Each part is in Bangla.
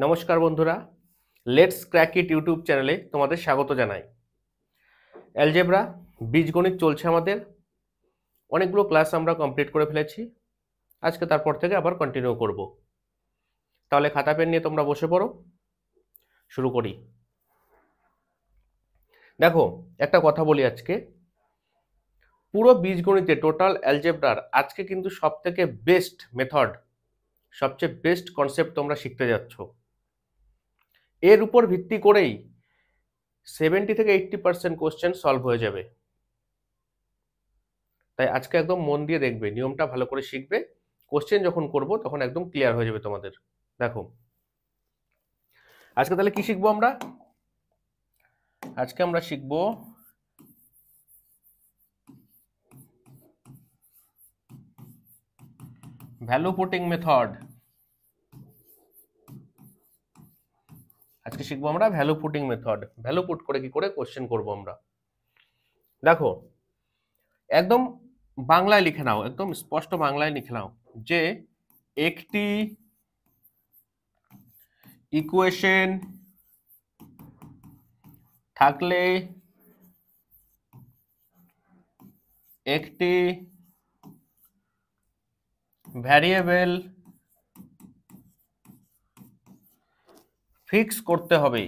নমস্কার বন্ধুরা, লেটস ক্র্যাক ইট ইউটিউব চ্যানেলে তোমাদের স্বাগত জানাই। অ্যালজেব্রা বীজগণিত চলছে আমাদের, অনেকগুলো ক্লাস আমরা কমপ্লিট করে ফেলেছি। আজকে তারপর থেকে আবার কন্টিনিউ করব। তাহলে খাতা পেন নিয়ে তোমরা বসে পড়ো, শুরু করি। দেখো, একটা কথা বলি আজকে, পুরো বীজগণিতে টোটাল অ্যালজেব্রার আজকে কিন্তু সবথেকে বেস্ট মেথড, সবচেয়ে বেস্ট কনসেপ্ট তোমরা শিখতে যাচ্ছ। এর উপর ভিত্তি করেই 70 থেকে 80% কোশ্চেন সলভ হয়ে যাবে। তাই আজকে একদম মন দিয়ে দেখবে, নিয়মটা ভালো করে শিখবে। কোশ্চেন যখন করব তখন একদম ক্লিয়ার হয়ে যাবে তোমাদের। দেখো, আজকে তাহলে কি শিখবো আমরা? আজকে আমরা শিখবো ভ্যালু পুটিং মেথড। আজকে শিখবো আমরা value putting method. Value put করে কি করে কোশ্চেন করব আমরা। দেখো, একদম বাংলায় লিখে নাও, একদম স্পষ্ট বাংলায় লিখে নাও যে একটি ইকুয়েশন থাকলে একটি ভ্যারিয়েবল ফিক্স করতে হবে।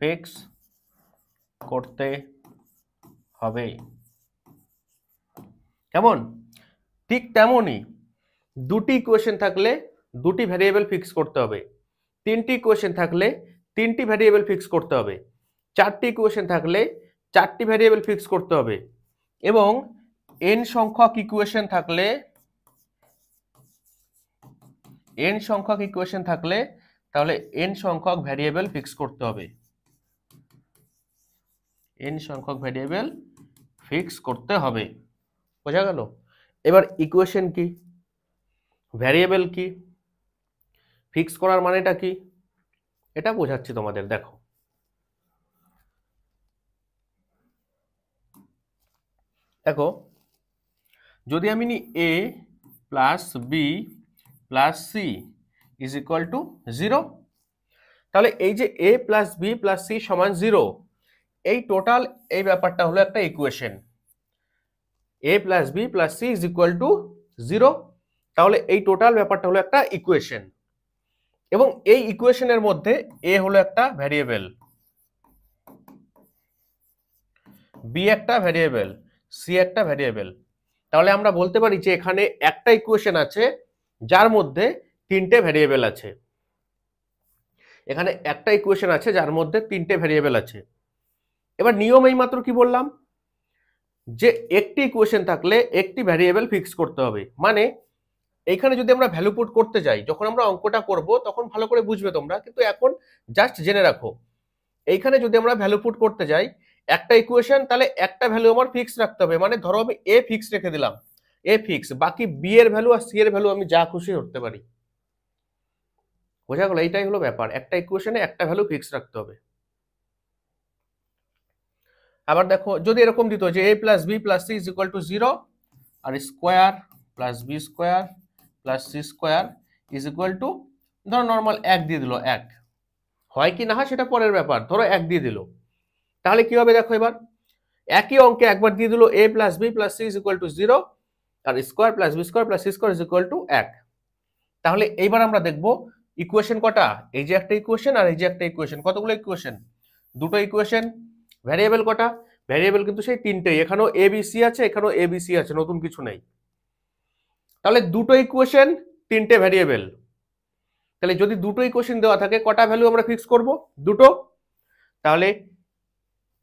ফিক্স করতে হবে কেমন? ঠিক তেমনই দুটি ইকুয়েশন থাকলে দুটি ভ্যারিয়েবল ফিক্স করতে হবে, তিনটি ইকুয়েশন থাকলে তিনটি ভ্যারিয়েবল ফিক্স করতে হবে, চারটি ইকুয়েশন থাকলে চারটি ভ্যারিয়েবল ফিক্স করতে হবে, এবং n সংখ্যক ইকুয়েশন থাকলে তাহলে n সংখ্যক ভ্যারিয়েবল ফিক্স করতে হবে। n সংখ্যক ভ্যারিয়েবল ফিক্স করতে হবে। বোঝা গেল? এবার ইকুয়েশন কি, ভ্যারিয়েবল কি, ফিক্স করার মানেটা কি, এটা বোঝাচ্ছি তোমাদের। দেখো, দেখো যদি আমি নি a plus B plus C is equal to 0, তাহলে এই যে a plus B plus c সমান 0, এই টোটাল এই ব্যাপারটা হলো একটা equation. a plus B plus C is equal to 0, তাহলে এই টোটাল ব্যাপারটা হলো একটা ইকুয়েশন, এবং এই ইকুয়েশনের মধ্যে a হলো একটা ভ্যারিয়েবল, বি একটা ভ্যারিয়েবল, সি একটা ভ্যারিয়েবল। তাহলে আমরা বলতে পারি যে এখানে একটা ইকুয়েশন আছে যার মধ্যে তিনটে ভ্যারিয়েবল আছে। এখানে একটা ইকুয়েশন আছে যার মধ্যে তিনটে ভ্যারিয়েবল আছে। এবার নিয়ম এই মাত্র কি বললাম, যে একটি ইকুয়েশন থাকলে একটি ভ্যারিয়েবল ফিক্স করতে হবে। মানে এইখানে যদি আমরা ভ্যালু পুট করতে যাই, যখন আমরা অঙ্কটা করব তখন ভালো করে বুঝবে তোমরা, কিন্তু এখন জাস্ট জেনে রাখো, এইখানে যদি আমরা ভ্যালু পুট করতে যাই একটা ইকুয়েশন, তাহলে একটা ভ্যালু আমার ফিক্স রাখতে হবে। মানে ধরো আমি এ ফিক্স রেখে দিলাম, এ ফিক্স, বাকি বি এর ভ্যালু আর সি এর ভ্যালু আমি যা খুশি ধরতে পারি। বোঝা গেল? এইটাই হলো ব্যাপার, একটা ইকুয়েশনে একটা ভ্যালু ফিক্স রাখতে হবে। আবার দেখো, যদি এরকম দিত যে a plus B plus C is equal to 0 আর square plus b square plus c square is equal to, ধরো নর্মাল 1 দিয়ে দিল, 1 হয় কি না হয় সেটা পরের ব্যাপার, ধরো 1 দিয়ে দিল, তাহলে কি হবে? দেখো, এবার একই অঙ্কে একবার দিয়ে দিল a plus B plus C is equal to 0 আর square plus b square plus c square is equal to 1। তাহলে এইবার আমরা দেখব ইকুয়েশন কটা, এই যে একটা ইকুয়েশন আর এই যে একটা ইকুয়েশন, কতগুলো ইকুয়েশন? দুটো ইকুয়েশন। ভ্যারিয়েবল কটা? ভ্যারিয়েবল কিন্তু সেই তিনটেই, এখানেও এ বি সি আছে, এখানেও এ বি সি আছে, নতুন কিছু নেই। তাহলে দুটো ইকুয়েশন, তিনটে ভ্যারিয়েবল। তাহলে যদি দুটো ইকুয়েশন দেওয়া থাকে, কটা ভ্যালু আমরা ফিক্স করব? দুটো। তাহলে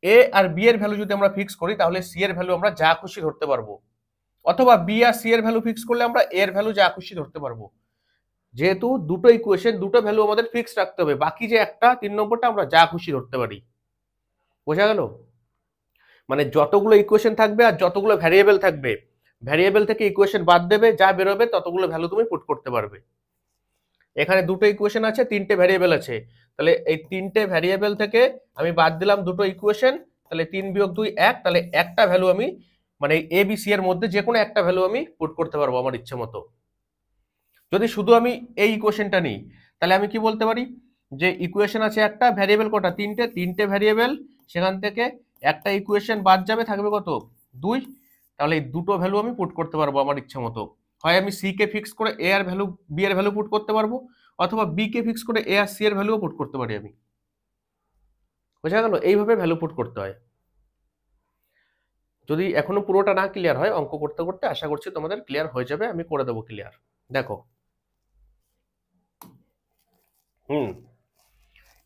এ আর বি এর ভ্যালু যদি আমরা ফিক্স করি, তাহলে সি এর ভ্যালু আমরা যা খুশি ধরতে পারবো, অথবা বি আর সি এর ভ্যালু ফিক্স করলে আমরা এ এর ভ্যালু যা খুশি ধরতে পারবো। যেহেতু দুটো ইকুয়েশন, দুটো ভ্যালু আমাদের ফিক্স রাখতে হবে, বাকি যে একটা 3 নম্বরটা আমরা যা খুশি ধরতে পারি। বোঝা গেল? মানে যতগুলো ইকুয়েশন থাকবে আর যতগুলো ভ্যারিয়েবল থাকবে, ভ্যারিয়েবল থেকে ইকুয়েশন বাদ দেবে, যা বেরোবে ততগুলো ভ্যালু তুমি পুট করতে পারবে। এখানে দুটো ইকুয়েশন আছে, তিনটে ভ্যারিয়েবল আছে, তাহলে এই তিনটে ভ্যারিয়েবল থেকে আমি বাদ দিলাম দুটো ইকুয়েশন, তাহলে 3 বিয়োগ 2 1, তাহলে একটা ভ্যালু আমি, মানে এ বি সি এর মধ্যে যে কোনো একটা ভ্যালু আমি পুট করতে পারবো আমার ইচ্ছে মতো। যদি শুধু আমি এই ইকুয়েশনটা নিই, তাহলে আমি কি বলতে পারি যে ইকুয়েশন আছে একটা, ভ্যারিয়েবল কটা, তিনটে ভ্যারিয়েবল, সেখান থেকে একটা ইকুয়েশন বাদ যাবে, থাকবে কত, 2। তাহলে এই দুটো ভ্যালু আমি পুট করতে পারবো আমার ইচ্ছা মতো। হয় আমি সি কে ফিক্স করে এ আর ভ্যালু, বি এর ভ্যালু পুট করতে পারবো, অথবা বি কে ফিক্স করে এ আর সি এর ভ্যালুও পুট করতে পারি আমি। বোঝা গেল? এইভাবে ভ্যালু পুট করতে হয়। যদি এখনো পুরোটা না ক্লিয়ার হয়, অঙ্ক করতে করতে আশা করছি তোমাদের ক্লিয়ার হয়ে যাবে, আমি করে দেবো ক্লিয়ার। দেখো,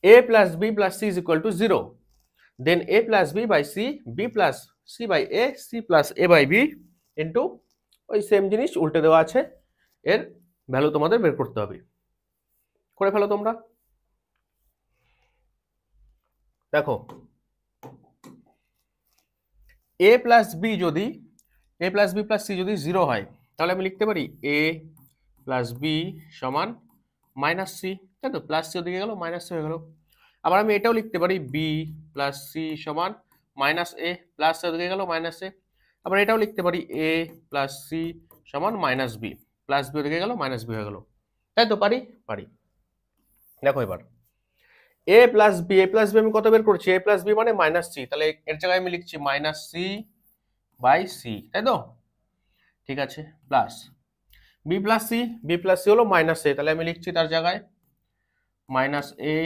a plus b plus c is equal to 0, then a plus b by c, b plus c by a, c plus a by b into ওই সেম জিনিস উল্টে দেওয়া আছে, এর ভ্যালু তোমাদের বের করতে হবে। করে ফেলো তোমরা। দেখো, a plus b যদি a plus b plus c যদি 0 হয়, তাহলে আমি লিখতে পারি a plus b সমান মাইনাস সি, তাই তো? প্লাস সি ওদিকে গেল, মাইনাস সি হয়ে গেল। আবার আমি এটাও লিখতে পারি বি প্লাস সি সমান মাইনাস এ, প্লাস সি ওদিকে গেল, মাইনাস এ। আবার এটাও লিখতে পারি এ প্লাস সি সমান মাইনাস বি, প্লাস বি ওদিকে গেল, মাইনাস বি হয়ে গেল, তাই তো? পারি। দেখো এবার এ প্লাস বি আমি কত বের করছি, এ প্লাস বি মানে মাইনাস সি, তাহলে এর জায়গায় আমি লিখছি মাইনাস সি বাই সি, তাই তো? ঠিক আছে, প্লাস বি প্লাস সি হলো মাইনাস এ, তাহলে আমি লিখছি তার জায়গায় minus A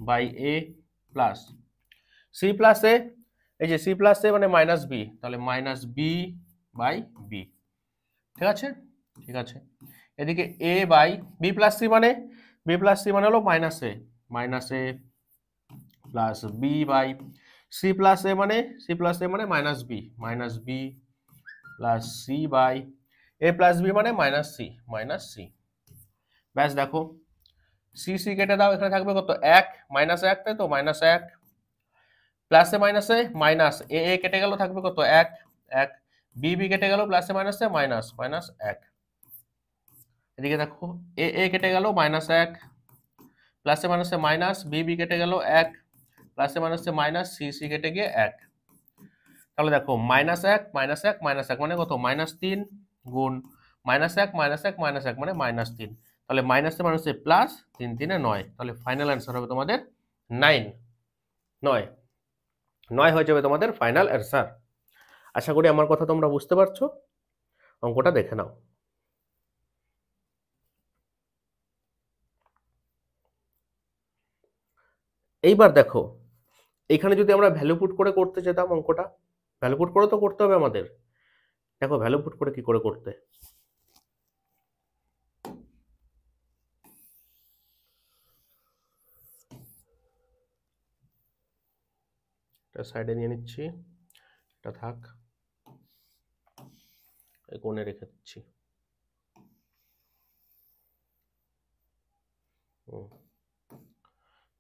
by A plus C plus A, এই যে সি প্লাস এ মানে মাইনাস বি, তাহলে মাইনাস বি বাই বি। ঠিক আছে, ঠিক আছে। এদিকে A by B plus C মানে হলো minus A plus B by C plus A মানে minus B plus C by A plus B মানে মাইনাস সি। ব্যাস, দেখো সি সি কেটে দাও, এখানে থাকবে কত, 1 মাইনাস 1, তাই তো? মাইনাস 1 প্লাসে মাইনাসে মাইনাস এ এ কেটে গেল, থাকবে কত, 1 1, বি বি কেটে গেল, প্লাসে মাইনাসে মাইনাস 1। এদিকে দেখো এ এ কেটে গেল, মাইনাস 1 প্লাসে মাইনাসে মাইনাস, বি বি কেটে গেল 1 প্লাসে মাইনাসে মাইনাস, সি সি কেটে গিয়ে 1। তাহলে দেখো মাইনাস 1 মানে কত, মাইনাস 3 গুণ মাইনাস 1 মানে মাইনাস 3, তাহলে মাইনাসে মাইনাসে প্লাস, 3 3 9, তাহলে ফাইনাল অ্যান্সার হবে তোমাদের 9 হয়ে যাবে তোমাদের ফাইনাল অ্যান্সার। আশা করি আমার কথা তোমরা বুঝতে পারছো। অঙ্কটা দেখে নাও। এইবার দেখো, এখানে যদি আমরা ভ্যালু পুট করে করতে যেতাম অঙ্কটা, ভ্যালু পুট করে তো করতে হবে আমাদের। দেখো ভ্যালু পুট করে কি করে করতে, এটা সাইডে নিয়ে নিচ্ছি, এটা থাক, এই কোণে রেখে দিচ্ছি।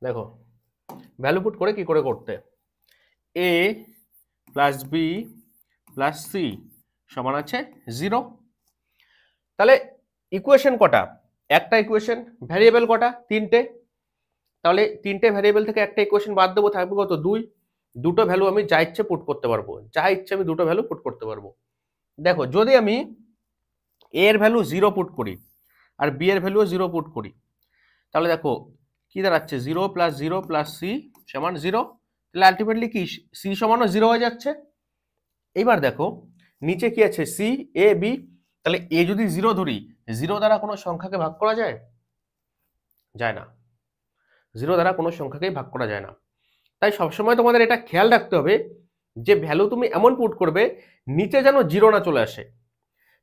দেখো ভ্যালু পুট করে কি করে করতে, এ প্লাস বি প্লাস সি সমান আছে 0। তাহলে ইকুয়েশন কটা, একটা ইকুয়েশন, ভ্যারিয়েবল কটা, 3টে, তাহলে 3টে ভ্যারিয়েবল থেকে একটা ইকুয়েশন বাদ দেবো, থাকবে কত, 2। দুটো ভ্যালু আমি যা ইচ্ছে পুট করতে পারবো, যা ইচ্ছে আমি দুটো ভ্যালু পুট করতে পারবো। দেখো যদি আমি এ এর ভ্যালু 0 পুট করি আর বি এর ভ্যালুও 0 পুট করি, তাহলে দেখো কি দাঁড়াচ্ছে, 0 প্লাস সি সমান 0, তাহলে আলটিমেটলি কি সি সমানও 0 হয়ে যাচ্ছে। এইবার দেখো নিচে কি আছে, সি এ বি, তাহলে এ যদি 0 ধরি, 0 দ্বারা কোনো সংখ্যাকে ভাগ করা যায় না, 0 দ্বারা কোনো সংখ্যাকেই ভাগ করা যায় না। তাই সবসময় তোমাদের এটা খেয়াল রাখতে হবে যে ভ্যালু তুমি এমন পুট করবে নিচে যেন 0 না চলে আসে,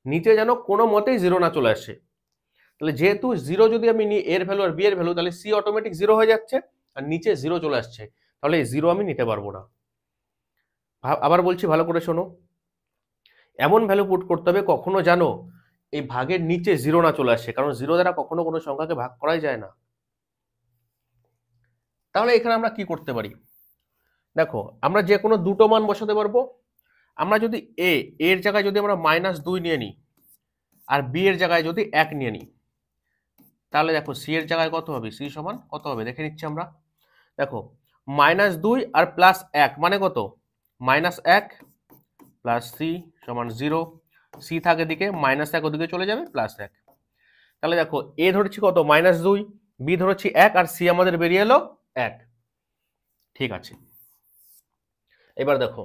নিচে যেন কোনো মতেই 0 না চলে আসে। তাহলে যেহেতু 0 যদি আমি নিই এর ভ্যালু আর বি এর ভ্যালু, তাহলে সি অটোমেটিক 0 হয়ে যাচ্ছে আর নিচে 0 চলে আসছে, তাহলে এই 0 আমি নিতে পারবো না। আবার বলছি ভালো করে শোনো, এমন ভ্যালু পুট করতে হবে কখনো জানো এই ভাগের নিচে 0 না চলে আসে, কারণ 0 দ্বারা কখনো কোনো সংখ্যাকে ভাগ করাই যায় না। তাহলে এখানে আমরা কি করতে পারি, দেখো আমরা যে কোনো দুটো মান বসাতে পারবো। আমরা যদি এর জায়গায় যদি আমরা -2 নিয়ে নিই আর বি এর জায়গায় যদি 1 নিয়ে নিই, তাহলে দেখো সি এর জায়গায় কত হবে, সি সমান কত হবে দেখে নিচ্ছি আমরা। দেখো -2 আর +1 মানে কত, -1 প্লাস সি সমান 0, সি থাকে দিকে, -1 ওদিকে চলে যাবে, +1। তাহলে দেখো এ ধরেছি কত, -2, বি ধরেছি 1 আর সি আমাদের বেরিয়ে এলো 1। ঠিক আছে, এবার দেখো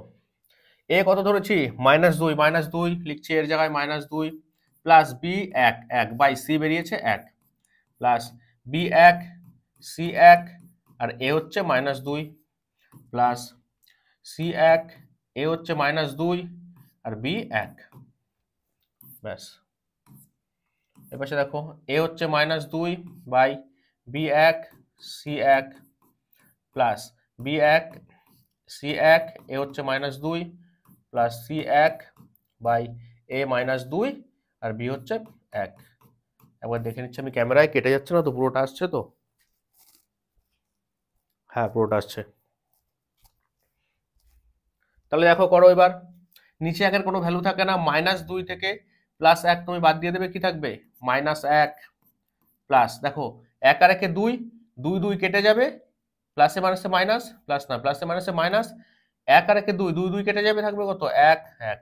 এ কত ধরেছি -2, -2 লিখছি এর জায়গায় -2 প্লাস বি 1 1 বাই সি বেরিয়েছে 1 প্লাস বি 1 সি 1 আর এ হচ্ছে -2 প্লাস সি 1 এ হচ্ছে -2 আর বি 1। ব্যাস, এপাশে দেখো এ হচ্ছে -2 by b 1 c 1 plus b 1 c 1 a হচ্ছে -2 প্লাস সি 1 বাই এ -2 আর বি হচ্ছে 1। একবার দেখে নিচ্ছি আমি, ক্যামেরায় কেটে যাচ্ছে না তো, পুরোটা আসছে তো? হ্যাঁ পুরোটা আসছে। তাহলে দেখো করো এবার, নিচে একের কোনো ভ্যালু থাকে না, -2 থেকে +1 তুমি বাদ দিয়ে দেবে, কি থাকবে -1 প্লাস দেখো 1 আর 1 2, 2 2 কেটে যাবে, প্লাসে মাইনাসে মাইনাস, প্লাস না প্লাসে মাইনাসে মাইনাস, 1 আর 1 2, 2 2 কেটে যাবে, থাকবে কত 1 1।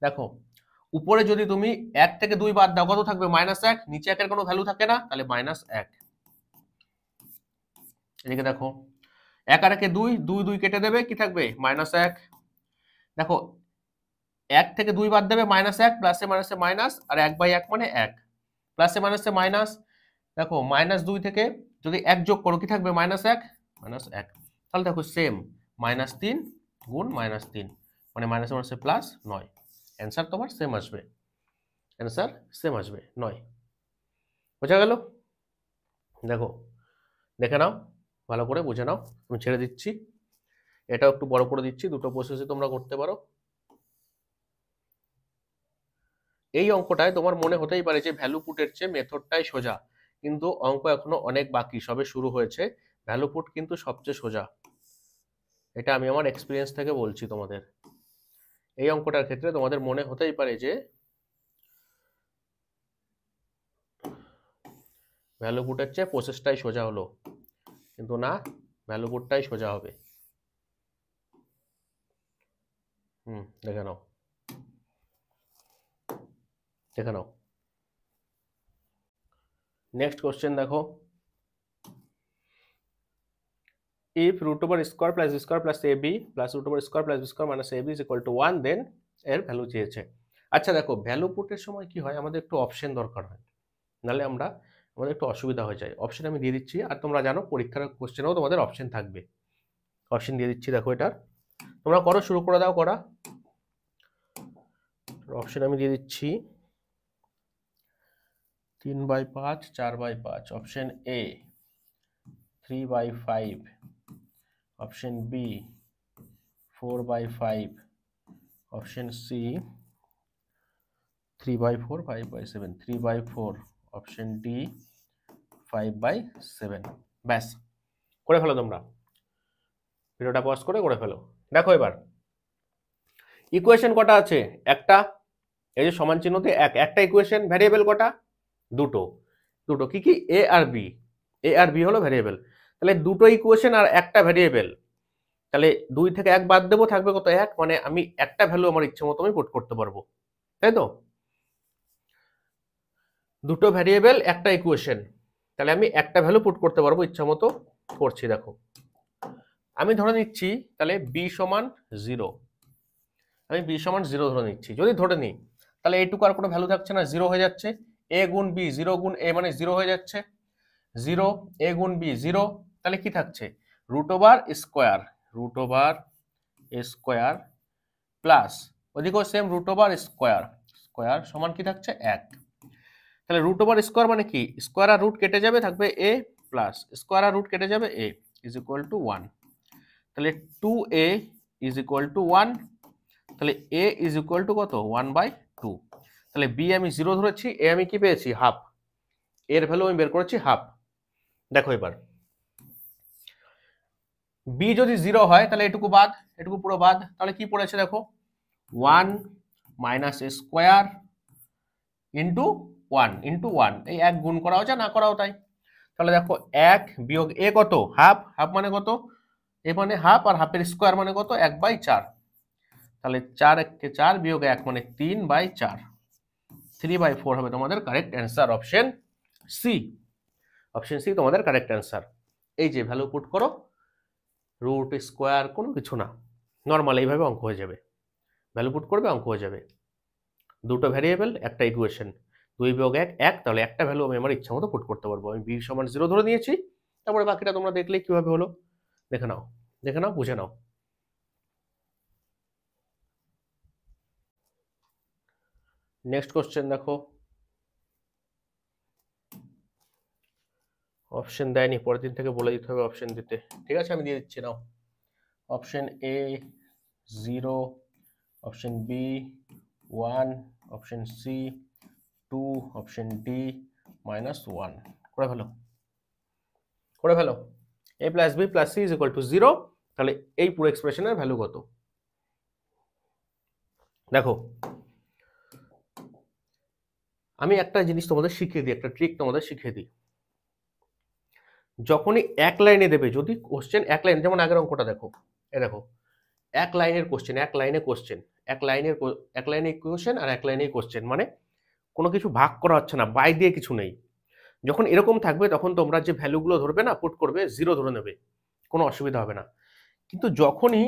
দেখো উপরে যদি তুমি 1 থেকে 2 বাদ দাও কত থাকবে -1, নিচে একের কোনো ভ্যালু থাকে না, তাহলে -1। এদিকে দেখো 1 আর 1 2, 2 2 কেটে দেবে, কি থাকবে -1। দেখো 1 থেকে 2 বাদ দেবে -1, প্লাসে মাইনাসে মাইনাস, আর 1/1 মানে 1, প্লাসে মাইনাসে মাইনাস। দেখো -2 থেকে যদি 1 যোগ করো কি থাকবে -1 1। তাহলে দেখো সেম -3 গুণ -3 মানে মাইনাসে মাইনাসে প্লাস 9। অ্যান্সার তোমার সেম আসবে, অ্যান্সার সেম আসবে 9। বোঝা গেল? দেখো দেখে নাও, ভালো করে বুঝে নাও, আমি ছেড়ে দিচ্ছি, এটাও একটু বড় করে দিচ্ছি, দুটো প্রসেসে তোমরা করতে পারো। এই অঙ্কটায় তোমার মনে হতেই পারে যে ভ্যালু পুটের চেয়ে মেথডটাই সোজা, কিন্তু অঙ্ক এখনো অনেক বাকি, সবে শুরু হয়েছে। ভ্যালু পুট কিন্তু সবচেয়ে সোজা, এটা আমি আমার এক্সপিরিয়েন্স থেকে বলছি তোমাদের। এই অঙ্কটার ক্ষেত্রে তোমাদের মনে হতেই পারে যে ভ্যালু পুটের চেয়ে প্রসেসটাই সোজা হলো, কিন্তু না, ভ্যালু পুটটাই সোজা হবে। দেখে নাও, দেখে নাও। নেক্সট কোশ্চেন দেখো, if √² plus b square plus ab plus √² plus b square minus ab is equal to 1, then এর ভ্যালু চেয়েছে। আচ্ছা দেখো ভ্যালু পুটের সময় কি হয়, আমাদের একটু অপশন দরকার হয়, নাহলে আমাদের একটু অসুবিধা হয়ে যায়। অপশন আমি দিয়ে দিচ্ছি, আর তোমরা জানো পরীক্ষার কোশ্চেনেও তোমাদের অপশন থাকবে। অপশন দিয়ে দিচ্ছি, দেখো এটার তোমরা করো, শুরু করে দাও করা। অপশন আমি দিয়ে দিচ্ছি 3/5 4/5, option a 3/5, option b 4/5, option c 3/4 5/7, 3/4, option d 5/7। ব্যাস, করে ফেলো তোমরা, ভিডিওটা পজ করে ফেলো। দেখো এবার ইকুয়েশন কটা আছে, একটা, এই যে সমান চিহ্নতে একটা ইকুয়েশন। ভ্যারিয়েবল কটা, দুটো। কি কি, এ আর বি হলো ভ্যারিয়েবল। তাহলে দুটো ইকুয়েশন আর একটা ভ্যারিয়েবল, তাহলে 2 থেকে 1 বাদ দেবো, থাকবে কত 1, মানে আমি একটা ভ্যালু আমার ইচ্ছে মতো আমি পুট করতে পারবো, তাই তো? দুটো ভ্যারিয়েবল একটা ইকুয়েশন, তাহলে আমি একটা ভ্যালু পুট করতে পারবো ইচ্ছা মতো। করছি দেখো, আমি ধরে নিচ্ছি তাহলে বি সমান 0, আমি বি সমান 0 ধরে নিচ্ছি। যদি ধরে নিই তাহলে এইটুকু আর কোনো ভ্যালু থাকছে না, 0 হয়ে যাচ্ছে। এ গুণ বি 0 গুণ এ মানে 0 হয়ে যাচ্ছে, 0 এ গুণ বি 0, তাহলে কি থাকছে √স্কোয়ার প্লাস ওদিকেও সেম স্কোয়ার সমান কি থাকছে 1। তাহলে √স্কোয়ার মানে কি, স্কোয়ার আর রুট কেটে যাবে, থাকবে এ প্লাস স্কোয়ার আর রুট কেটে যাবে এ ইজ ইকুয়াল টু 1। তাহলে 2a ইজ ইকুয়াল টু 1, তাহলে a ইজ ইকুয়াল টু কত 1/2। তাহলে b আমি 0 ধরেছি, a আমি কি পেয়েছি হাফ, এর ভ্যালু আমি বের করেছি হাফ। দেখো এবার b যদি 0 হয় তাহলে এটুকু বাদ, এটুকু পুরো বাদ, তাহলে কি পড়েছে দেখো 1 মাইনাস স্কোয়ার ইন্টু 1, এই 1 গুণ করাও যা না করাও তাই। তাহলে দেখো 1 বিয়োগ এ কত হাফ, মানে কত এ মানে হাফ, আর হাফের স্কোয়ার মানে কত 1/4। তাহলে 4 × 4 বিয়োগ 1 মানে 3/4, 3/4 হবে তোমাদের correct answer, option c. Option c তোমাদের কারেক্ট অ্যান্সার। এই যে ভ্যালু পুট করো, রুট স্কোয়ার কোনো কিছু না, নর্মাল এইভাবে অঙ্ক হয়ে যাবে, ভ্যালু পুট করবে অঙ্ক হয়ে যাবে। দুটো ভ্যারিয়েবল, একটা ইকুয়েশন, 2 বিয়োগ 1 1, তাহলে একটা ভ্যালু আমি আমার ইচ্ছা মতো পুট করতে পারবো। আমি বি সমান 0 ধরে নিয়েছি, তারপরে বাকিটা তোমরা দেখলে কিভাবে হলো দেখে নাও, দেখে নাও, বুঝে নাও। নেক্সট কোশ্চেন দেখো, অপশন দেয়নি, পরের দিন থেকে বলে দিতে হবে অপশন দিতে। ঠিক আছে, আমি দিয়ে দিচ্ছি নাও। অপশন এ 0, option B 1, option C 2, option D -1। করে ফেলো, করে ফেলো। a plus B plus C is equal to 0, তাহলে এই পুরো এক্সপ্রেশনের ভ্যালু কত? দেখো, আমি একটা জিনিস তোমাদের শিখিয়ে দিই, একটা ট্রিক তোমাদের শিখিয়ে দিই। যখনই এক লাইনে দেবে, যদি কোশ্চেন এক লাইন, যেমন আগের অঙ্কটা দেখো, দেখো এক লাইনের কোশ্চেন, এক লাইনে কোশ্চেন, এক লাইনে কোশ্চেন আর এক লাইনে কোশ্চেন, মানে কোনো কিছু ভাগ করা হচ্ছে না, বাই দিয়ে কিছু নেই। যখন এরকম থাকবে তখন তোমরা যে ভ্যালুগুলো ধরবে না, পুট করবে 0 ধরে নেবে, কোনো অসুবিধা হবে না। কিন্তু যখনই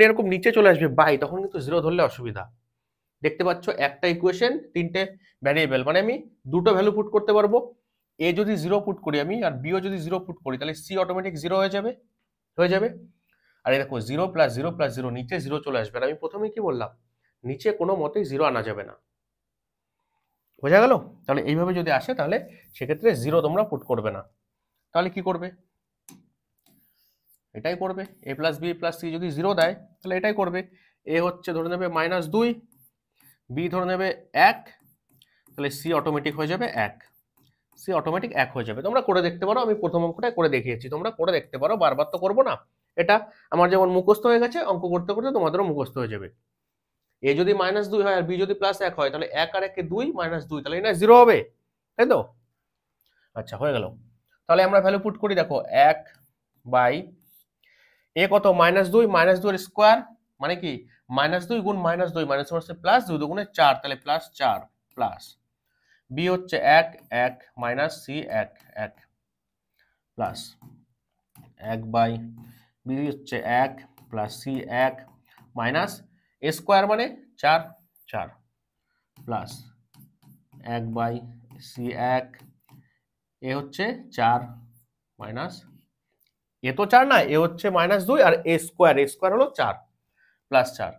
এরকম নিচে চলে আসবে বাই, তখন কিন্তু 0 ধরলে অসুবিধা। দেখতে পাচ্ছ একটা ইকুয়েশন, 3টে ভ্যারিয়েবল, মানে আমি দুটো ভ্যালু পুট করতে পারবো। এ যদি 0 পুট করি আমি, আর বিও যদি 0 পুট করি, তাহলে সি অটোমেটিক 0 হয়ে যাবে। আর এই দেখো 0 + 0 + 0, নিচে 0 চলে আসবে। আর আমি প্রথমেই কি বললাম, নিচে কোনো মতেই 0 আনা যাবে না। বোঝা গেল? তাহলে এইভাবে যদি আসে, তাহলে সেক্ষেত্রে 0 তোমরা পুট করবে না। তাহলে কি করবে? এটাই করবে। a plus B plus c যদি 0 দেয়, তাহলে এটাই করবে। এ হচ্ছে ধরে নেবে -2, বি ধরে নেবে 1, তাহলে সি অটোমেটিক হয়ে যাবে 1, সি অটোমেটিক 1 হয়ে যাবে। তোমরা করে দেখতে পারো, আমি প্রথম অঙ্কটাই করে দেখিয়েছি, তোমরা করে দেখতে পারো, বারবার তো করবো না। এটা আমার যেমন মুখস্থ হয়ে গেছে, অঙ্ক করতে করতে তোমাদেরও মুখস্থ হয়ে যাবে। এ যদি -2 হয় আর বি যদি +1 হয়, তাহলে 1 আর 1 2, -2, তাহলে এটা 0 হবে, তাই তো? আচ্ছা, হয়ে গেল। তাহলে আমরা ভ্যালু পুট করি, দেখো 1 বাই এ কত, -2, -2 এর স্কোয়ার, মানে কি -2 গুণ -2, মানে হচ্ছে +2 দুগুণে 4, তাহলে +4, প্লাস বি হচ্ছে 1 1 minus c 1 1, plus 1 by b হচ্ছে 1 plus c 1 minus a square মানে 4 4, প্লাস 1 বাই সি 1, এ হচ্ছে 4 মাইনাস এ তো 4 না, এ হচ্ছে -2, আর এ স্কোয়ার হলো 4, প্লাস 4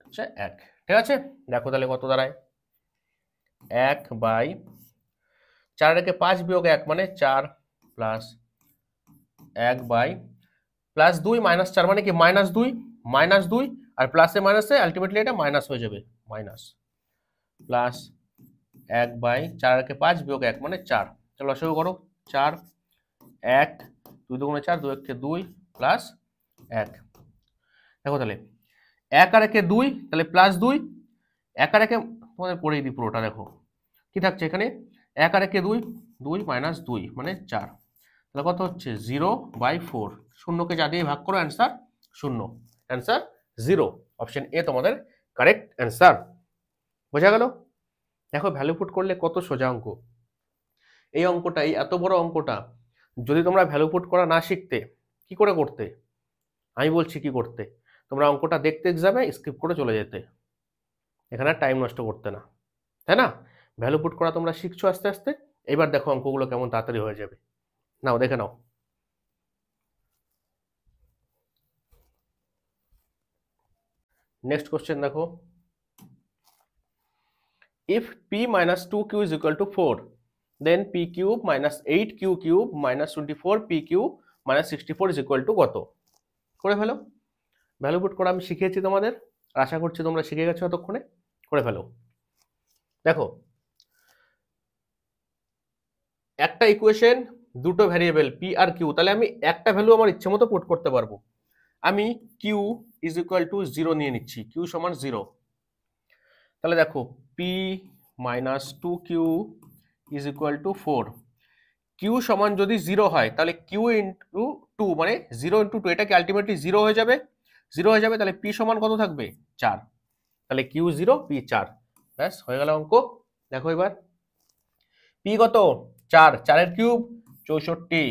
হচ্ছে 1। ঠিক আছে, দেখো তাহলে কত দাঁড়ায়, 1 বাই 4 রেখে 5 বিয়োগ 1 মানে 4, প্লাস 1 বাই +2 -4 মানে কি -2 আর প্লাসে মাইনাসে আলটিমেটলি এটা মাইনাস হয়ে যাবে, মাইনাস, প্লাস 1 বাই 4 রেখে 5 বিয়োগ 1 মানে 4। চলো লসাগু করো, 4 1 2 দুগুণে 4, 2 1 2, প্লাস 1। দেখো তাহলে 1 আর 1 2, তাহলে +2, 1 আর 1 তোমাদের পড়েই দিই পুরোটা। দেখো কি থাকছে এখানে, 1 আর 1 2, 2 - 2 মানে 4, তাহলে কত হচ্ছে 0/4। শূন্যকে যা দিয়ে ভাগ করো, অ্যান্সার 0, অ্যান্সার 0। অপশন এ তোমাদের কারেক্ট অ্যান্সার। বোঝা গেল? দেখো ভ্যালু পুট করলে কত সোজা অঙ্ক। এই অঙ্কটা, এই এত বড় অঙ্কটা যদি তোমরা ভ্যালু পুট করা না শিখতে, কি করে করতে? আমি বলছি কি করতে, তোমরা অঙ্কটা দেখতে এক্সামে স্কিপ করে চলে যেতে, এখানে টাইম নষ্ট করতে না, তাই না? ভ্যালু পুট করা তোমরা শিখছো আস্তে আস্তে, এবার দেখো অঙ্কগুলো কেমন তাড়াতাড়ি হয়ে যাবে। নাও দেখে নাও। নেক্সট কোশ্চেন দেখো, if p minus 2q is equal to 4, then p cube minus 8q cube minus 24p cube minus 64 is equal to কত? করে ফেলো। ভ্যালু পুট করা আমি শিখিয়েছি তোমাদের, আশা করছি তোমরা শিখে গেছো এতক্ষণে। করে ফেলো। দেখো একটা ইকুয়েশন, দুটো ভ্যারিয়েবল p আর q, তাহলে আমি একটা ভ্যালু আমার ইচ্ছে মতো পুট করতে পারবো। আমি q is equal to 0 নিয়ে নিচ্ছি, q সমান 0। তাহলে দেখো p minus 2q is equal to 4, q সমান যদি 0 হয়, তাহলে q ইন্টু 2 মানে 0 ইন্টু 2, এটা কি আলটিমেটলি 0 হয়ে যাবে, 0 হয়ে যাবে। তাহলে p সমান কত থাকবে, 4, তাহলে q 0 p 4, ব্যাস হয়ে গেল অঙ্ক। দেখো এবার p কত, 4, 4 কিউব 64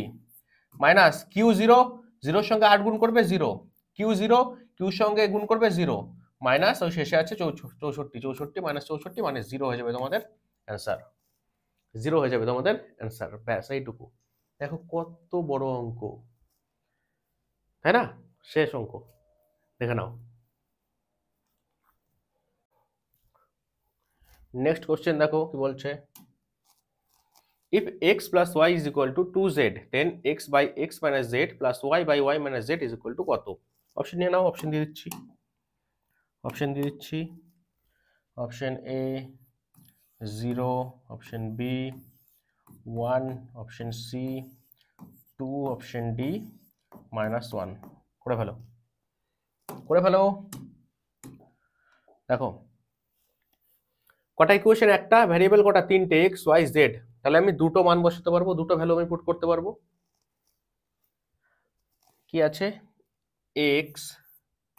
মাইনাস কিউ 0, 0 সঙ্গে 8 গুণ করবে 0, কিউ 0, কিউ সঙ্গে গুণ করবে 0 মাইনাস ওই শেষে আছে 64, 64 মাইনাস 64 মানে 0 হয়ে যাবে তোমাদের অ্যান্সার, 0 হয়ে যাবে তোমাদের অ্যান্সার। ব্যাস এইটুকু। দেখো কত বড় অঙ্ক, তাই না? শেষ অঙ্ক, দেখে নাও। নেক্সট কোশ্চেন দেখো কি বলছে, if x plus y is equal to 2z then x by x minus z plus y by y minus z is equal to কত? অপশন নিয়ে নাও, অপশন দিয়ে দিচ্ছি, অপশন এ 0, option B 1, option C 2, option D -1। করে ফেলো। দেখো কটা ইকুয়েশন, একটা ভ্যারিয়েবল কটা, তিনটে, এক্স ওয়াই জেড। তাহলে আমি দুটো মান বসাতে পারবো, দুটো ভ্যালু আমি পুট করতে পারবো। কি আছে, x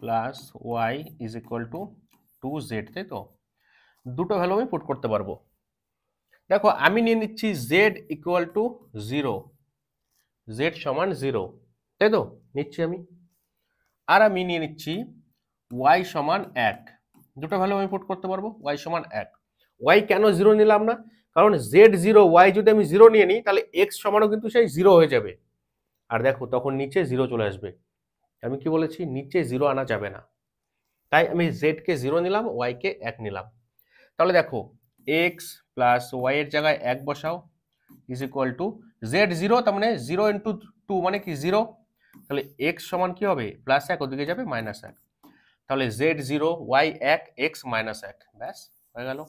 plus y is equal to 2z, তাই তো? দুটো ভ্যালু আমি পুট করতে পারবো। দেখো আমি নিয়ে নিচ্ছি জেড ইকুয়াল টু 0, জেড সমান 0, তাই তো নিচ্ছি আমি। আর আমি নিয়ে নিচ্ছি ওয়াই সমান 1, দুটো ভ্যালু আমি পুট করতে পারবো, ওয়াই সমান 1। ওয়াই কেন 0 নিলাম না? কারণ জেড 0, ওয়াই যদি আমি 0 নিয়ে নিই তাহলে এক্স সমানও কিন্তু সেই 0 হয়ে যাবে। আর দেখো তখন নিচে 0 চলে আসবে। আমি কি বলেছি, নিচে 0 আনা যাবে না, তাই আমি জেড কে 0 নিলাম, ওয়াই কে 1 নিলাম। তাহলে দেখো এক্স প্লাস ওয়াই এর জায়গায় 1 বসাও ইজ ইকুয়াল টু জেড 0, তার মানে 0 ইন্টু 2 মানে কি 0। তাহলে এক্স সমান কি হবে, +1, ওদিকে যাবে -1। তাহলে জেড 0, ওয়াই 1, এক্স -1, ব্যাস হয়ে গেল।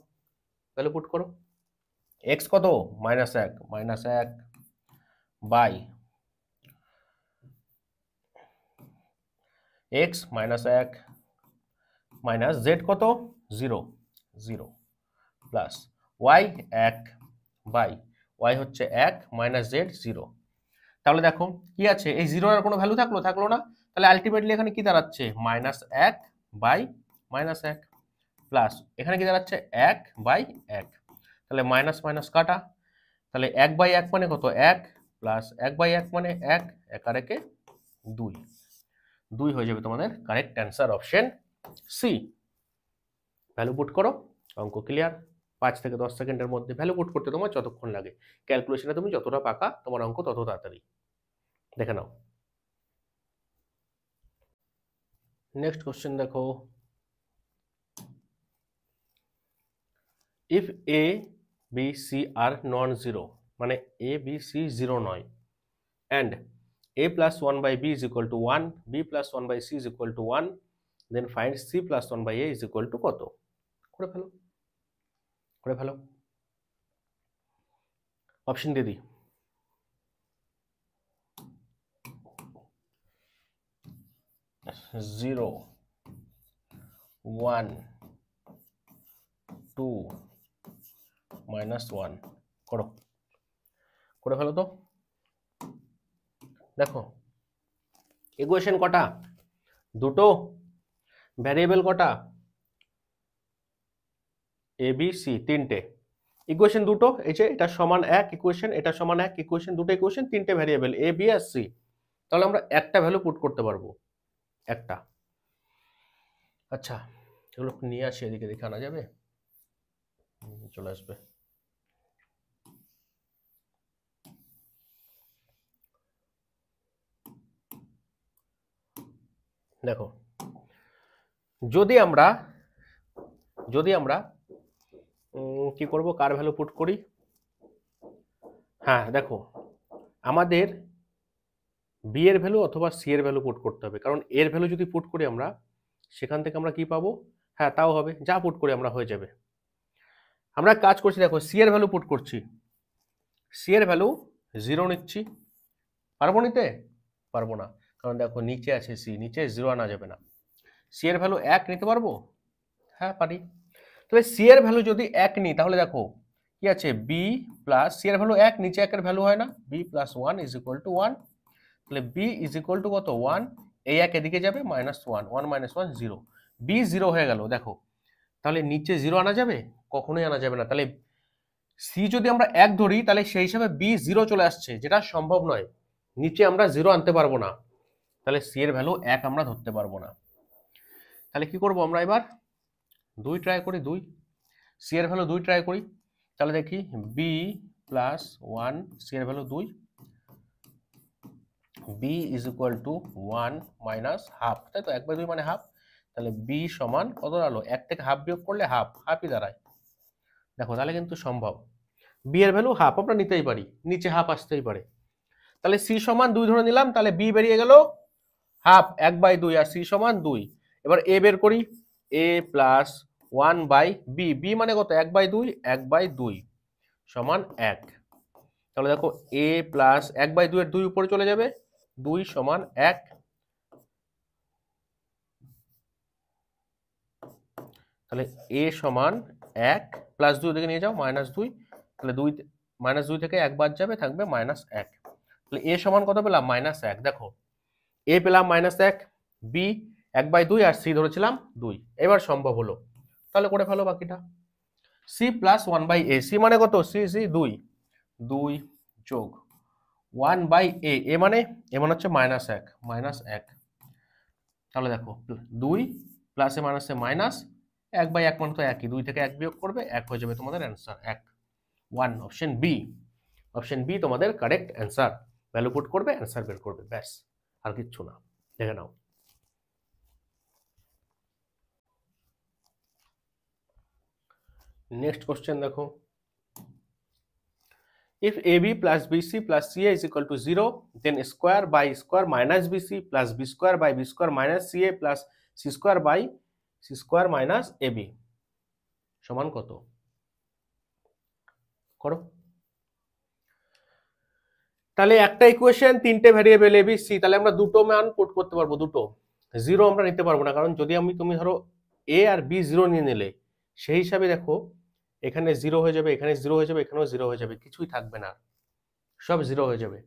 তাহলে পুট করো, এক্স কত, -1 বাই এক্স -1 মাইনাস জেড কত 0, 0 প্লাস ওয়াই 1 বাই ওয়াই হচ্ছে 1 মাইনাস জেড 0। তাহলে দেখো কি আছে, এই 0 এর কোনো ভ্যালু থাকলো না, তাহলে আলটিমেটলি এখানে কি দাঁড়াচ্ছে, -1 বাই -1 প্লাস এখানে কি দাঁড়াচ্ছে 1 বাই 1। তাহলে মাইনাস মাইনাস কাটা, তাহলে 1 বাই 1 মানে কত 1 প্লাস 1 বাই 1 মানে 1, 1 আর 1 2, 2 হয়ে যাবে তোমাদের correct answer, option c. Value put করো, অঙ্ক ক্লিয়ার। 5 থেকে 10 সেকেন্ডের মধ্যে ভ্যালু পুট করতে তোমার যতক্ষণ লাগে, ক্যালকুলেশনে তুমি যতটা পাকা তোমার অঙ্ক তত তাড়াতাড়ি। দেখে নাও নেক্সট কোশ্চেন দেখো, if a b c are non zero, মানে এ বি সি 0 নয়, and a plus 1 by b is equal to 1, b plus 1 by c is equal to 1, then find c plus 1 by a is equal to কত? করে ফেলো। অপশন দিয়ে দিই, 0, 1, 2, -1। করে ফেলো তো। দেখো ইকুয়েশন কটা, দুটো, ভ্যারিয়েবল কটা, এ বি সি তিনটে, ইকুয়েশন দুটো, এই যে এটা সমান 1 ইকুয়েশন, এটা সমান 1 ইকুয়েশন, দুটো ইকুয়েশন, তিনটে variable A B R C. তাহলে আমরা একটা ভ্যালু পুট করতে পারবো, একটা। আচ্ছা এগুলো নিয়ে আসি এদিকে, দেখে আনা যাবে, চলে আসবে। দেখো যদি আমরা কি করব, কার ভ্যালু পুট করি, হ্যাঁ দেখো আমাদের বি এর ভ্যালু অথবা সি এর ভ্যালু পুট করতে হবে, কারণ এর ভ্যালু যদি পুট করি আমরা সেখান থেকে আমরা কি পাবো, হ্যাঁ তাও হবে, যা পুট করি আমরা হয়ে যাবে। আমরা কাজ করছি, দেখো সি এর ভ্যালু পুট করছি, সি এর ভ্যালু 0 নিচ্ছি, পারবো নিতে, পারবো না, কারণ দেখো নিচে আছে সি, নিচে 0 আনা যাবে না। সি এর ভ্যালু 1 নিতে পারবো, হ্যাঁ পারি। তবে সি এর ভ্যালু যদি 1 নিই তাহলে দেখো কি আছে, বি প্লাস সি এর ভ্যালু 1, নিচে 1 এর ভ্যালু হয় না, b plus 1 is equal to 1। তাহলে বি ইজ ইকুয়াল টু কত 1, এই 1 এদিকে যাবে -1, 1 -1 0, বি 0 হয়ে গেল। দেখো তাহলে নিচে 0 আনা যাবে, কখনোই আনা যাবে না, তাহলে সি যদি আমরা 1 ধরি তাহলে সেই হিসাবে বি 0 চলে আসছে, যেটা সম্ভব নয়। নিচে আমরা 0 আনতে পারবো না, তাহলে সি এর ভ্যালু 1 আমরা ধরতে পারবো না। তাহলে কি করব আমরা এবার 2 ট্রাই করি, 2 সি এর ভ্যালু 2 ট্রাই করি। তাহলে দেখি বি প্লাস 1 সি এর value 2, b is equal to 1 minus half, তাই তো 1/2 মানে হাফ। তাহলে বি সমান কত দাঁড়ালো, 1 থেকে হাফ বিয়োগ করলে হাফই দাঁড়ায়। দেখো তাহলে কিন্তু সম্ভব, বি এর ভ্যালু হাফ আমরা নিতেই পারি, নিচে হাফ আসতেই পারে। তাহলে সি সমান 2 ধরে নিলাম, তাহলে বি বেরিয়ে গেল হাফ 1/2 আর সি সমান 2। এবার এ বের করি, এ প্লাস 1 বাই বি, বি মানে কত 1/2, 1/2 সমান 1। তাহলে দেখো এ প্লাস 1/2 এর 2 উপরে চলে যাবে, 2 সমান 1। তাহলে এ সমান 1 প্লাস 2 দিকে নিয়ে যাও -2, তাহলে 2 -2 থেকে 1 বাদ যাবে, থাকবে -1। তাহলে এ সমান কত পেলাম -1। দেখো এ পেলাম -1, বি 1/2 আর সি ধরেছিলাম 2। এবার সম্ভব হলো, তাহলে করে ফেলো বাকিটা। সি প্লাস 1/a, সি মানে কত, সি 2 যোগ 1/a, এ মানে হচ্ছে -1। তাহলে দেখো 2 প্লাস এ মাইনাসে মাইনাস, 1/1 মানে তো একই, 2 থেকে 1 বিয়োগ করবে 1 হয়ে যাবে তোমাদের অ্যান্সার 1। 1 অপশন বি তোমাদের কারেক্ট অ্যান্সার। ভ্যালু পুট করবে, অ্যান্সার বের করবে, ব্যাস আর কিচ্ছু না। দেখে নাও নেক্সট কোশ্চেন। দেখো if ab plus bc plus ca is equal to 0, then square by square minus bc plus b square by b square minus ca plus c square by c square minus ab সমান কত? করো। তাহলে একটা ইকুয়েশন, তিনটে ভ্যারিয়েবল এ বি সি, তাহলে আমরা দুটো মান পুট করতে পারবো, দুটো। জিরো আমরা নিতে পারবো না, কারণ যদি তুমি ধরো এ আর বি 0 নিয়ে নিলে, সেই হিসাবে দেখো এখানে 0 হয়ে যাবে, এখানে 0 হয়ে যাবে, এখানেও 0 হয়ে যাবে, কিছুই থাকবে না, সব 0 হয়ে যাবে।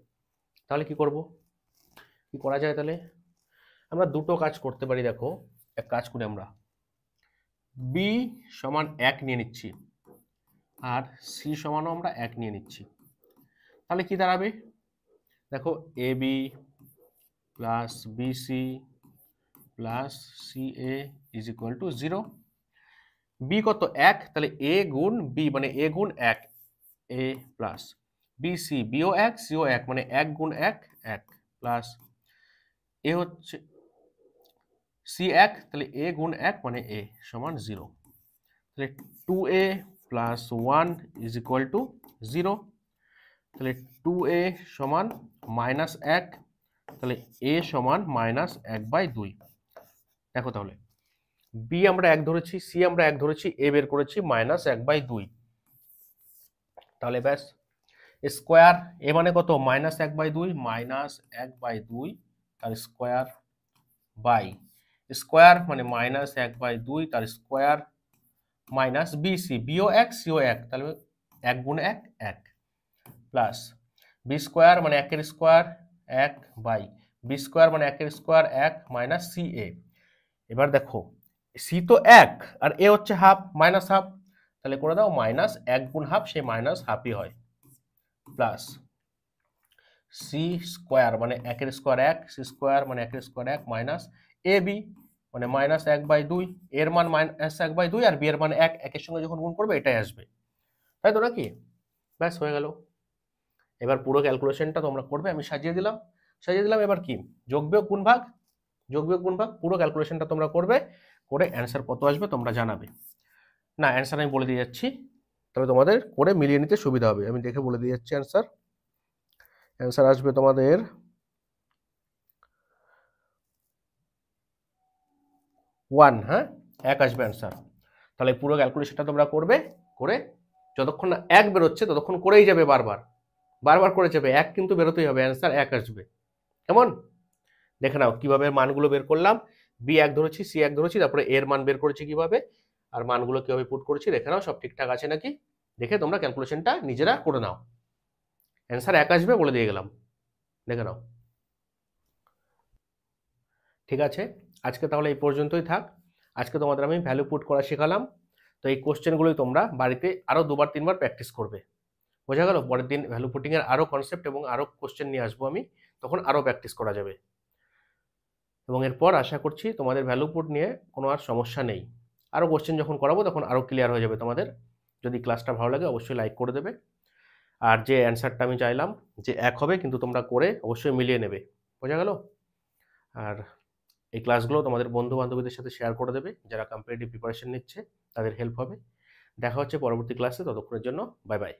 তাহলে কি করব, কি করা যায়? তাহলে আমরা দুটো কাজ করতে পারি। দেখো এক কাজ করি, আমরা বি সমান 1 নিয়ে নিচ্ছি আর সি সমানও আমরা 1 নিয়ে নিচ্ছি। তাহলে কি দাঁড়াবে? দেখো A B plus BC plus C A is equal to 0। B কত 1, তাহলে এ গুণ বি মানে এ গুণ 1, এ প্লাস বিসি, বিও 1 সিও 1 মানে 1 গুণ 1 1 প্লাস এ হচ্ছে সি 1, তাহলে এ গুণ 1 মানে এ সমান 0। তাহলে 2a plus 1 is equal to 0। তাহলে 2a সমান -1, তাহলে a সমান -1/2। দেখো তাহলে বি আমরা 1 ধরেছি, সি আমরা 1 ধরেছি, এ বের করেছি -1/2। তাহলে ব্যাস স্কোয়ার, এ মানে কত -1/2, -1/2 তার স্কোয়ার বাই স্কোয়ার মানে -1/2 তার স্কোয়ার মাইনাস বিসি, বিও 1 সিও 1, তাহলে 1 গুণ 1 1 প্লাস বি স্কোয়ার মানে 1 এর স্কোয়ার 1 বাই বি স্কোয়ার মানে 1 এর স্কোয়ার 1 মাইনাস সি এ। এবার দেখো সি তো 1 আর এ হচ্ছে হাফ, মাইনাস হাফ, তাহলে করে দাও -1 গুণ হাফ, সেই মাইনাস হাফই হয়, প্লাস সি স্কোয়ার মানে 1 এর স্কোয়ার 1, সি স্কোয়ার মানে 1 এর স্কোয়ার 1 মাইনাস এ বি মানে -1/2, এর মান -1/2 আর বি এর মান 1, একের সঙ্গে যখন গুণ করবে এটাই আসবে, তাই তো নাকি? ব্যাস হয়ে গেল। এবার পুরো ক্যালকুলেশনটা তোমরা করবে, আমি সাজিয়ে দিলাম। এবার কি যোগ বিয়োগ গুণ ভাগ, পুরো ক্যালকুলেশনটা তোমরা করবে, করে অ্যান্সার কত আসবে তোমরা জানাবে। না অ্যান্সার আমি বলে দিয়ে যাচ্ছি, তবে তোমাদের করে মিলিয়ে নিতে সুবিধা হবে। আমি দেখে বলে দিয়ে যাচ্ছি অ্যান্সার আসবে তোমাদের 1, হ্যাঁ 1 আসবে অ্যান্সার। তাহলে পুরো ক্যালকুলেশনটা তোমরা করবে, করে যতক্ষণ না 1 বেরোচ্ছে ততক্ষণ করেই যাবে, বারবার করে যাবে, 1 কিন্তু বেরোতেই হবে, অ্যান্সার 1 আসবে। কেমন? দেখে নাও কিভাবে মানগুলো বের করলাম, বি 1 ধরেছি, সি 1 ধরেছি, তারপরে এর মান বের করেছি কিভাবে, আর মানগুলো কিভাবে পুট করেছি দেখে নাও, সব ঠিকঠাক আছে নাকি দেখে তোমরা ক্যালকুলেশনটা নিজেরা করে নাও। অ্যান্সার 1 আসবে বলে দিয়ে গেলাম, দেখে নাও। ঠিক আছে, আজকে তাহলে এই পর্যন্তই থাক। আজকে তোমাদের আমি ভ্যালু পুট করা শেখালাম। তো এই কোশ্চেনগুলোই তোমরা বাড়িতে আরও 2-3বার প্র্যাকটিস করবে। বোঝা গেল? পরের দিন ভ্যালু পুটিংয়ের আরও কনসেপ্ট এবং আরও কোশ্চেন নিয়ে আসবো আমি, তখন আরও প্র্যাকটিস করা যাবে। এবং এরপর আশা করছি তোমাদের ভ্যালু পুট নিয়ে কোনো আর সমস্যা নেই। আরও কোশ্চেন যখন করাবো তখন আরও ক্লিয়ার হয়ে যাবে তোমাদের। যদি ক্লাসটা ভালো লাগে অবশ্যই লাইক করে দেবে। আর যে অ্যান্সারটা আমি চাইলাম যে এক হবে, কিন্তু তোমরা করে অবশ্যই মিলিয়ে নেবে। বোঝা গেল? আর এই ক্লাসগুলো তোমাদের বন্ধু বান্ধবীদের সাথে শেয়ার করে দেবে, যারা কম্পিটিটিভ প্রিপারেশন নিচ্ছে তাদের হেল্প হবে। দেখা হচ্ছে পরবর্তী ক্লাসে, ততক্ষণের জন্য বাই বাই।